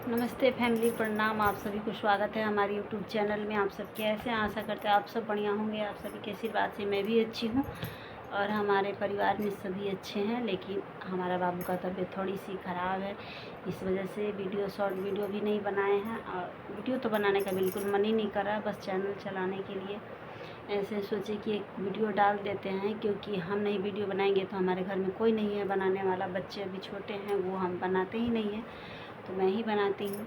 नमस्ते फैमिली, प्रणाम। आप सभी को स्वागत है हमारे यूट्यूब चैनल में। आप सब कैसे हैं? आशा करते हैं आप सब बढ़िया होंगे। आप सभी के आशीर्वाद से मैं भी अच्छी हूँ और हमारे परिवार में सभी अच्छे हैं। लेकिन हमारा बाबू का तबीयत थोड़ी सी ख़राब है, इस वजह से शॉर्ट वीडियो भी नहीं बनाए हैं। और वीडियो तो बनाने का बिल्कुल मन ही नहीं कर रहा, बस चैनल चलाने के लिए ऐसे सोचे कि एक वीडियो डाल देते हैं, क्योंकि हम नहीं वीडियो बनाएंगे तो हमारे घर में कोई नहीं है बनाने वाला। बच्चे अभी छोटे हैं, वो हम बनाते ही नहीं हैं, तो मैं ही बनाती हूँ।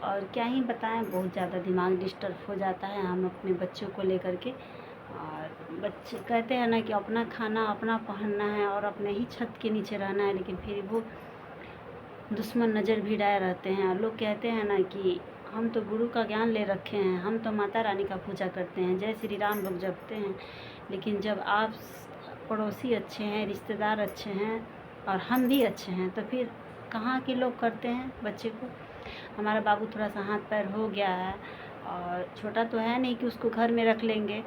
और क्या ही बताएं, बहुत ज़्यादा दिमाग डिस्टर्ब हो जाता है हम अपने बच्चों को लेकर के। और बच्चे कहते हैं ना कि अपना खाना अपना पहनना है और अपने ही छत के नीचे रहना है, लेकिन फिर वो दुश्मन नज़र भी डाले रहते हैं। और लोग कहते हैं ना कि हम तो गुरु का ज्ञान ले रखे हैं, हम तो माता रानी का पूजा करते हैं, जय श्री राम लोग जपते हैं। लेकिन जब आप पड़ोसी अच्छे हैं, रिश्तेदार अच्छे हैं और हम भी अच्छे हैं, तो फिर कहाँ के लोग करते हैं बच्चे को। हमारा बाबू थोड़ा सा हाथ पैर हो गया है और छोटा तो है नहीं कि उसको घर में रख लेंगे।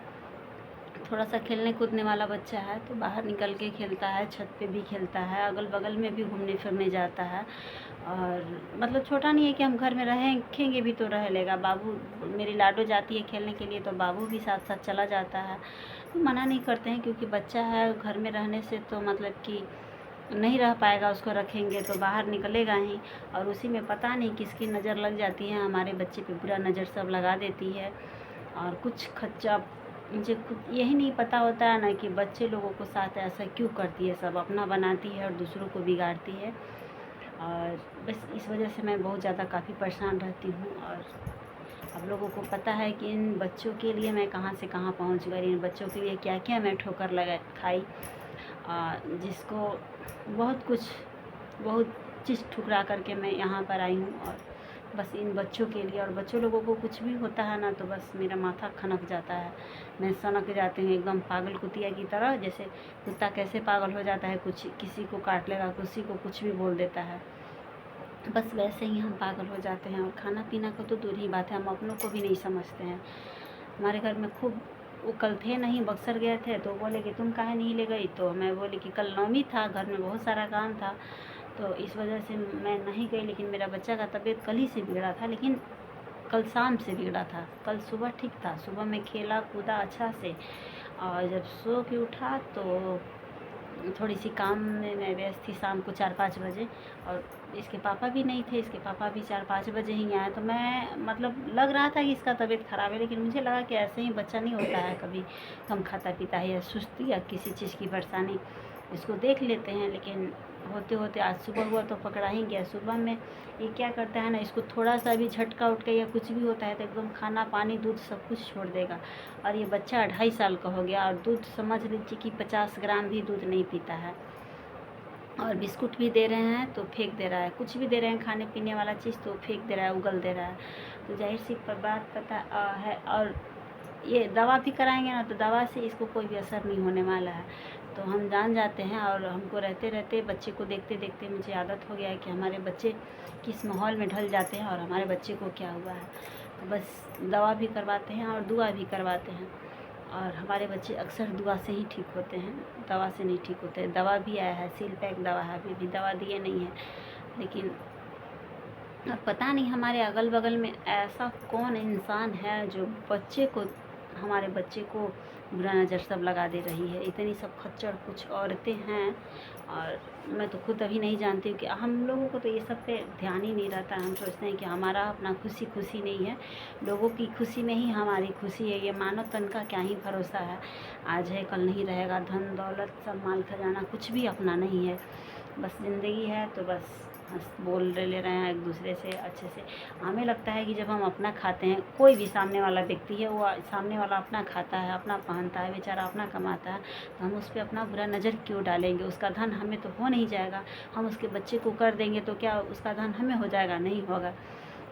थोड़ा सा खेलने कूदने वाला बच्चा है, तो बाहर निकल के खेलता है, छत पे भी खेलता है, अगल बगल में भी घूमने फिरने जाता है। और मतलब छोटा नहीं है कि हम घर में रखेंगे भी तो रह लेगा। बाबू, मेरी लाडो जाती है खेलने के लिए तो बाबू भी साथ साथ चला जाता है। तो मना नहीं करते हैं, क्योंकि बच्चा है, घर में रहने से तो मतलब कि नहीं रह पाएगा। उसको रखेंगे तो बाहर निकलेगा ही, और उसी में पता नहीं किसकी नज़र लग जाती है। हमारे बच्चे पे बुरा नज़र सब लगा देती है। और कुछ खच्चा, मुझे खुद यही नहीं पता होता है ना कि बच्चे लोगों को साथ ऐसा क्यों करती है। सब अपना बनाती है और दूसरों को बिगाड़ती है। और बस इस वजह से मैं बहुत ज़्यादा काफ़ी परेशान रहती हूँ। और आप लोगों को पता है कि इन बच्चों के लिए मैं कहाँ से कहाँ पहुँच गई, इन बच्चों के लिए क्या क्या मैं ठोकर लगा खाई, जिसको बहुत चीज़ ठुकरा करके मैं यहाँ पर आई हूँ। और बस इन बच्चों के लिए, और बच्चों लोगों को कुछ भी होता है ना तो बस मेरा माथा खनक जाता है। मैं सनक जाती हूँ एकदम पागल कुतिया की तरह। जैसे कुत्ता कैसे पागल हो जाता है, कुछ किसी को काट लेगा, किसी को कुछ भी बोल देता है, बस वैसे ही हम पागल हो जाते हैं। और खाना पीना का तो दूर ही बात है, हम अपनों को भी नहीं समझते हैं। हमारे घर में खूब, वो कल थे नहीं, बक्सर गए थे, तो बोले कि तुम काहे नहीं ले गई। तो मैं बोली कि कल नवमी था, घर में बहुत सारा काम था, तो इस वजह से मैं नहीं गई। लेकिन मेरा बच्चा का तबीयत कल ही से बिगड़ा था, लेकिन कल शाम से बिगड़ा था। कल सुबह ठीक था, सुबह में खेला कूदा अच्छा से, और जब सो के उठा तो थोड़ी सी काम में मैं व्यस्त थी शाम को 4-5 बजे। और इसके पापा भी नहीं थे, इसके पापा भी 4-5 बजे ही आए। तो मैं मतलब लग रहा था कि इसका तबीयत ख़राब है, लेकिन मुझे लगा कि ऐसे ही बच्चा नहीं होता है, कभी कम खाता पीता है या सुस्ती या किसी चीज़ की परेशानी, इसको देख लेते हैं। लेकिन होते होते आज सुबह हुआ तो पकड़ा ही गया। सुबह में ये क्या करता है ना, इसको थोड़ा सा भी झटका उठका या कुछ भी होता है तो एकदम खाना पानी दूध सब कुछ छोड़ देगा। और ये बच्चा 2.5 साल का हो गया और दूध समझ लीजिए कि 50 ग्राम भी दूध नहीं पीता है। और बिस्कुट भी दे रहे हैं तो फेंक दे रहा है, कुछ भी दे रहे हैं खाने पीने वाला चीज़ तो फेंक दे रहा है, उगल दे रहा है। तो जाहिर सी बात पता है। और ये दवा भी कराएंगे ना तो दवा से इसको कोई भी असर नहीं होने वाला है। तो हम जान जाते हैं, और हमको रहते रहते बच्चे को देखते देखते मुझे आदत हो गया है कि हमारे बच्चे किस माहौल में ढल जाते हैं और हमारे बच्चे को क्या हुआ है। तो बस दवा भी करवाते हैं और दुआ भी करवाते हैं। और हमारे बच्चे अक्सर दुआ से ही ठीक होते हैं, दवा से नहीं ठीक होते। दवा भी आया है, सील पैक दवा है, अभी भी दवा दिए नहीं है। लेकिन अब पता नहीं हमारे अगल बगल में ऐसा कौन इंसान है जो हमारे बच्चे को बुरा नज़र सब लगा दे रही है। इतनी सब खच्चर कुछ औरतें हैं, और मैं तो खुद अभी नहीं जानती हूँ कि हम लोगों को तो ये सब पे ध्यान ही नहीं रहता। हम सोचते हैं कि हमारा अपना खुशी खुशी नहीं है, लोगों की खुशी में ही हमारी खुशी है। ये मानव तन का क्या ही भरोसा है, आज है कल नहीं रहेगा। धन दौलत सब माल खजाना कुछ भी अपना नहीं है, बस ज़िंदगी है तो बस हंस बोल ले रहे हैं एक दूसरे से अच्छे से। हमें लगता है कि जब हम अपना खाते हैं, कोई भी सामने वाला व्यक्ति है, वो सामने वाला अपना खाता है, अपना पहनता है, बेचारा अपना कमाता है, तो हम उस पर अपना बुरा नज़र क्यों डालेंगे। उसका धन हमें तो हो नहीं जाएगा, हम उसके बच्चे को कर देंगे तो क्या उसका धन हमें हो जाएगा? नहीं होगा।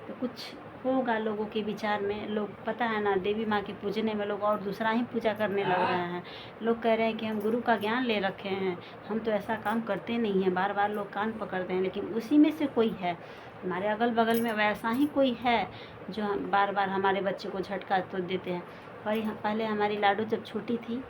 तो कुछ होगा लोगों के विचार में। लोग, पता है ना, देवी माँ के पूजने में लोग और दूसरा ही पूजा करने लग रहे हैं। लोग कह रहे हैं कि हम गुरु का ज्ञान ले रखे हैं, हम तो ऐसा काम करते नहीं हैं। बार बार लोग कान पकड़ते हैं, लेकिन उसी में से कोई है, हमारे अगल बगल में वैसा ही कोई है जो बार बार हमारे बच्चे को झटका तो देते हैं। और यहाँ पहले हमारी लाडो जब छोटी थी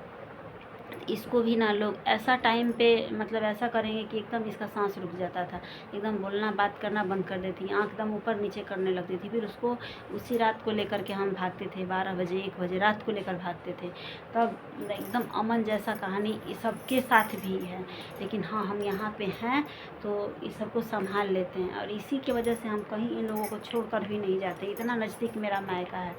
इसको भी ना लोग ऐसा टाइम पे मतलब ऐसा करेंगे कि एकदम इसका सांस रुक जाता था, एकदम बोलना बात करना बंद कर देती, आँख एकदम ऊपर नीचे करने लगती थी। फिर उसको उसी रात को लेकर के हम भागते थे, 12 बजे 1 बजे रात को लेकर भागते थे। तब एकदम अमन जैसा कहानी सबके साथ भी है, लेकिन हाँ हम यहाँ पे हैं तो इस सबको संभाल लेते हैं, और इसी की वजह से हम कहीं इन लोगों को छोड़ कर भी नहीं जाते। इतना नज़दीक मेरा मायका है।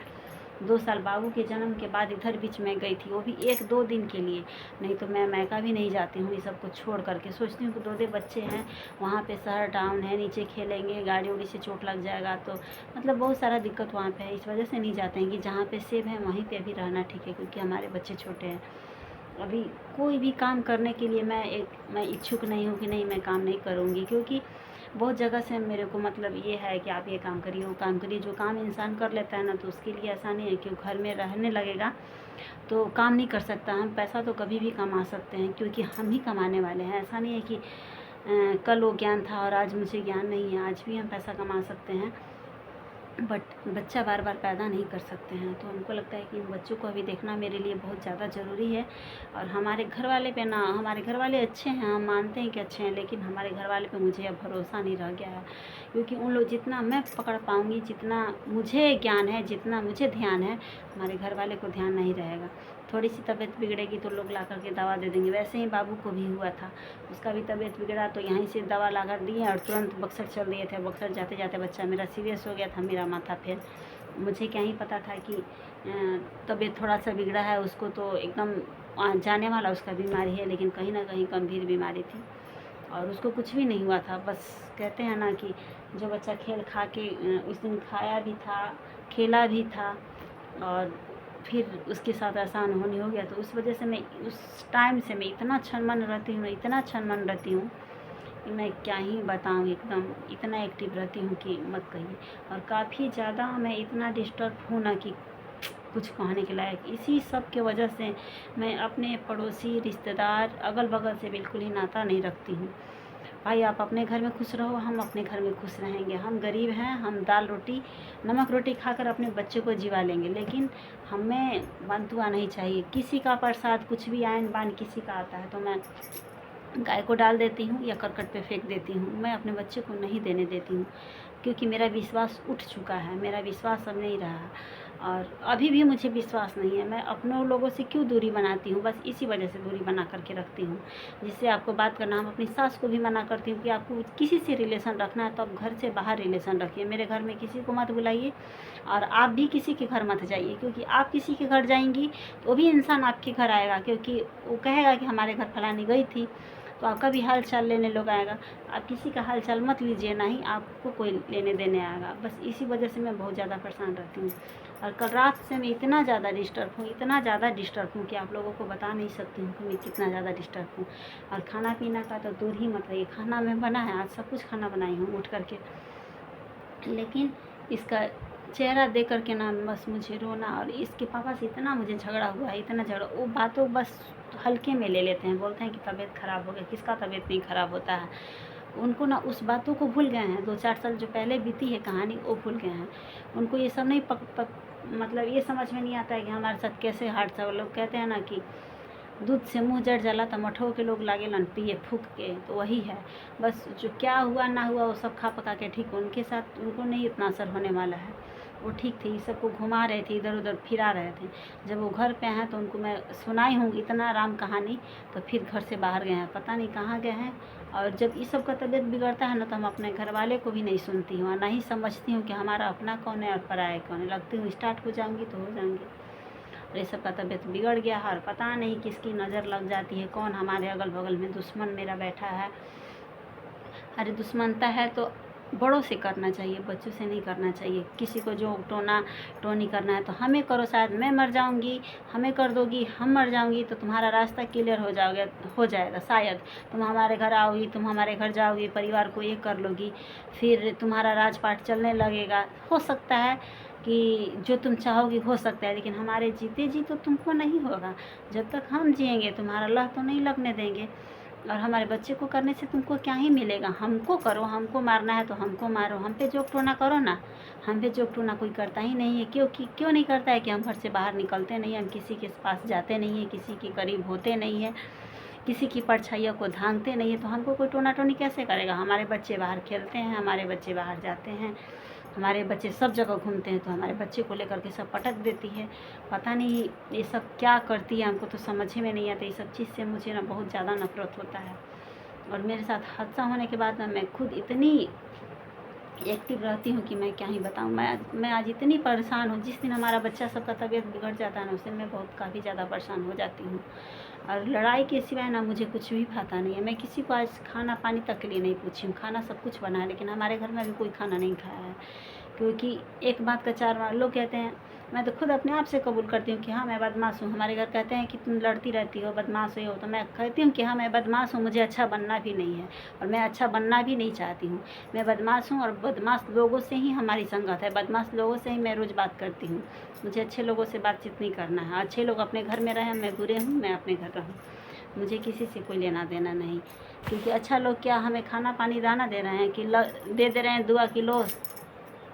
2 साल बाबू के जन्म के बाद इधर बीच में गई थी, वो भी 1-2 दिन के लिए, नहीं तो मैं मायका भी नहीं जाती हूँ ये सबको छोड़ करके। सोचती हूँ कि 2 बच्चे हैं, वहाँ पे शहर टाउन है, नीचे खेलेंगे, गाड़ी उड़ी से चोट लग जाएगा, तो मतलब बहुत सारा दिक्कत वहाँ पे है। इस वजह से नहीं जाते हैं कि जहाँ पे सेफ है वहीं पे अभी रहना ठीक है, क्योंकि हमारे बच्चे छोटे हैं। अभी कोई भी काम करने के लिए मैं इच्छुक नहीं हूँ कि नहीं मैं काम नहीं करूँगी, क्योंकि बहुत जगह से मेरे को मतलब ये है कि आप ये काम करिए, वो काम करिए। जो काम इंसान कर लेता है ना, तो उसके लिए ऐसा नहीं है कि वो घर में रहने लगेगा तो काम नहीं कर सकता। हम पैसा तो कभी भी कमा सकते हैं, क्योंकि हम ही कमाने वाले हैं। ऐसा नहीं है कि कल वो ज्ञान था और आज मुझे ज्ञान नहीं है। आज भी हम पैसा कमा सकते हैं, बट बच्चा बार बार पैदा नहीं कर सकते हैं। तो हमको लगता है कि इन बच्चों को अभी देखना मेरे लिए बहुत ज़्यादा ज़रूरी है। और हमारे घर वाले पे ना, हमारे घर वाले अच्छे हैं, हम मानते हैं कि अच्छे हैं, लेकिन हमारे घर वाले पे मुझे अब भरोसा नहीं रह गया है, क्योंकि उन लोग जितना मैं पकड़ पाऊँगी, जितना मुझे ज्ञान है, जितना मुझे ध्यान है, हमारे घर वाले को ध्यान नहीं रहेगा। थोड़ी सी तबीयत बिगड़ेगी तो लोग ला करके दवा दे देंगे। वैसे ही बाबू को भी हुआ था, उसका भी तबीयत बिगड़ा तो यहीं से दवा ला कर दिए और तुरंत बक्सर चल दिए थे। बक्सर जाते जाते बच्चा मेरा सीरियस हो गया था, मेरा माथा फेल। मुझे क्या ही पता था कि तबीयत थोड़ा सा बिगड़ा है, उसको तो एकदम जाने वाला उसका बीमारी है, लेकिन कहीं ना कहीं गंभीर बीमारी थी और उसको कुछ भी नहीं हुआ था। बस कहते हैं ना कि जो बच्चा खेल खा के उस दिन खाया भी था, खेला भी था, और फिर उसके साथ ऐसा अनहोनी हो गया, तो उस वजह से मैं उस टाइम से मैं इतना छनमन रहती हूँ, इतना छनमन रहती हूँ कि मैं क्या ही बताऊँ। एकदम इतना एक्टिव रहती हूँ कि मत कहिए। और काफ़ी ज़्यादा मैं इतना डिस्टर्ब हूँ ना कि कुछ कहने के लायक। इसी सब के वजह से मैं अपने पड़ोसी, रिश्तेदार, अगल बगल से बिल्कुल ही नाता नहीं रखती हूँ। भाई आप अपने घर में खुश रहो, हम अपने घर में खुश रहेंगे। हम गरीब हैं, हम दाल रोटी नमक रोटी खाकर अपने बच्चे को जिवा लेंगे, लेकिन हमें बंतुआ नहीं चाहिए। किसी का प्रसाद कुछ भी आयन बान किसी का आता है तो मैं गाय को डाल देती हूँ या करकट पे फेंक देती हूँ। मैं अपने बच्चे को नहीं देने देती हूँ, क्योंकि मेरा विश्वास उठ चुका है। मेरा विश्वास अब नहीं रहा, और अभी भी मुझे विश्वास नहीं है। मैं अपने लोगों से क्यों दूरी बनाती हूँ, बस इसी वजह से दूरी बना करके रखती हूँ। जिससे आपको बात करना, हम अपनी सास को भी मना करती हूँ कि आपको किसी से रिलेशन रखना है तो आप घर से बाहर रिलेशन रखिए, मेरे घर में किसी को मत बुलाइए, और आप भी किसी के घर मत जाइए, क्योंकि आप किसी के घर जाएंगी तो वो भी इंसान आपके घर आएगा, क्योंकि वो कहेगा कि हमारे घर फलानी गई थी, तो आपका भी हाल चाल लेने लोग आएगा। आप किसी का हाल चाल मत लीजिए, ना ही आपको कोई लेने देने आएगा। बस इसी वजह से मैं बहुत ज़्यादा परेशान रहती हूँ। और कल रात से मैं इतना ज़्यादा डिस्टर्ब हूँ, इतना ज़्यादा डिस्टर्ब हूँ कि आप लोगों को बता नहीं सकती हूँ कि मैं कितना ज़्यादा डिस्टर्ब हूँ। और खाना पीना का तो दूर ही मत रहिए। खाना मैं बना है, आज सब कुछ खाना बनाई हूँ उठ करके, लेकिन इसका चेहरा देख कर के ना बस मुझे रोना। और इसके पापा से इतना मुझे झगड़ा हुआ है, इतना झगड़ा, वो बातों बस हल्के में ले लेते हैं, बोलते हैं कि तबीयत ख़राब हो गई। किसका तबीयत नहीं ख़राब होता है, उनको ना उस बातों को भूल गए हैं। 2-4 साल जो पहले बीती है कहानी, वो भूल गए हैं। उनको ये सब नहीं मतलब ये समझ में नहीं आता है कि हमारे साथ कैसे हादसा। वो लोग कहते हैं ना कि दूध से मुँह जड़ जाला तो मठो के लोग लागेलन पिए फूक के, तो वही है। बस जो क्या हुआ ना हुआ वो सब खा पका के ठीक, उनके साथ उनको नहीं इतना असर होने वाला है। वो ठीक थे, सबको घुमा रहे थे, इधर उधर फिरा रहे थे। जब वो घर पे हैं तो उनको मैं सुनाई हूँ इतना राम कहानी, तो फिर घर से बाहर गए हैं, पता नहीं कहाँ गए हैं। और जब इस सब का तबीयत बिगड़ता है ना, तो हम अपने घर वाले को भी नहीं सुनती हूँ, और ना ही समझती हूँ कि हमारा अपना कौन है और पराया कौन है। लगती हूँ स्टार्ट हो जाऊँगी तो हो जाएंगे। और ये सब का तबीयत बिगड़ गया है, और पता नहीं किसकी नज़र लग जाती है, कौन हमारे अगल बगल में दुश्मन मेरा बैठा है। अरे दुश्मनता है तो बड़ों से करना चाहिए, बच्चों से नहीं करना चाहिए। किसी को जो टोना टोनी करना है तो हमें करो, शायद मैं मर जाऊंगी, हमें कर दोगी, हम मर जाऊंगी तो तुम्हारा रास्ता क्लियर हो जाएगा। शायद तुम हमारे घर आओगी, तुम हमारे घर जाओगी, परिवार को एक कर लोगी, फिर तुम्हारा राजपाट चलने लगेगा। हो सकता है कि जो तुम चाहोगी हो सकता है, लेकिन हमारे जीते जी तो तुमको नहीं होगा। जब तक हम जिएंगे तुम्हारा लह तो नहीं लगने देंगे। और हमारे बच्चे को करने से तुमको क्या ही मिलेगा। हमको करो, हमको मारना है तो हमको मारो, हम पे जोक टोना करो ना। हम पे जोक टोना कोई करता ही नहीं है। क्यों नहीं करता है कि हम घर से बाहर निकलते नहीं हैं, हम किसी के पास जाते नहीं हैं, किसी के करीब होते नहीं हैं, किसी की परछाइयों को धांगते नहीं है, तो हमको कोई टोना टोनी कैसे करेगा। हमारे बच्चे बाहर खेलते हैं, हमारे बच्चे बाहर जाते हैं, हमारे बच्चे सब जगह घूमते हैं, तो हमारे बच्चे को लेकर के सब पटक देती है। पता नहीं ये सब क्या करती है, हमको तो समझ ही में नहीं आता। ये सब चीज़ से मुझे ना बहुत ज़्यादा नफरत होता है। और मेरे साथ हादसा होने के बाद ना मैं खुद इतनी एक्टिव रहती हूँ कि मैं क्या ही बताऊँ। मैं आज इतनी परेशान हूँ। जिस दिन हमारा बच्चा सबका तबीयत बिगड़ जाता है ना, उस दिन मैं बहुत काफ़ी ज़्यादा परेशान हो जाती हूँ। और लड़ाई के सिवाय ना मुझे कुछ भी भाता नहीं है। मैं किसी को आज खाना पानी तक के लिए नहीं पूछी हूँ। खाना सब कुछ बना है, लेकिन हमारे घर में अभी कोई खाना नहीं खाया है, क्योंकि एक बात का चार बार लोग कहते हैं। मैं तो खुद अपने आप से कबूल करती हूँ कि हाँ मैं बदमाश हूँ। हमारे घर कहते हैं कि तुम लड़ती रहती हो, बदमाश हो, तो मैं कहती हूँ कि हाँ मैं बदमाश हूँ, मुझे अच्छा बनना भी नहीं है और मैं अच्छा बनना भी नहीं चाहती हूँ। मैं बदमाश हूँ और बदमाश लोगों से ही हमारी संगत है, बदमाश लोगों से ही मैं रोज़ बात करती हूँ। मुझे अच्छे लोगों से बातचीत नहीं करना है। अच्छे लोग अपने घर में रहें, मैं बुरे हूँ, मैं अपने घर रहूँ, मुझे किसी से कोई लेना देना नहीं। क्योंकि अच्छा लोग क्या हमें खाना पानी दाना दे रहे हैं कि दे दे रहे हैं दुआ कि लो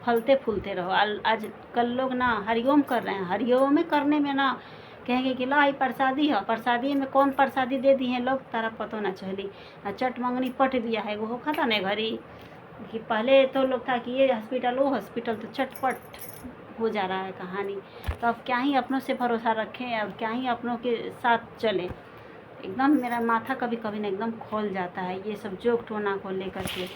फलते फूलते रहो। आज कल लोग ना हरिओम कर रहे हैं। हरिओम करने में ना कहेंगे कि ला ही प्रसादी है, प्रसादी में कौन प्रसादी दे दी है लोग तारा पतो ना चली। चट मंगनी पट दिया है वो खाता नहीं घरी कि पहले तो लोग था कि ये हॉस्पिटल वो हॉस्पिटल, तो चटपट हो जा रहा है कहानी। तो अब क्या ही अपनों से भरोसा रखें और क्या ही अपनों के साथ चले। एकदम मेरा माथा कभी कभी ना एकदम खोल जाता है ये सब जोक टोना को लेकर के।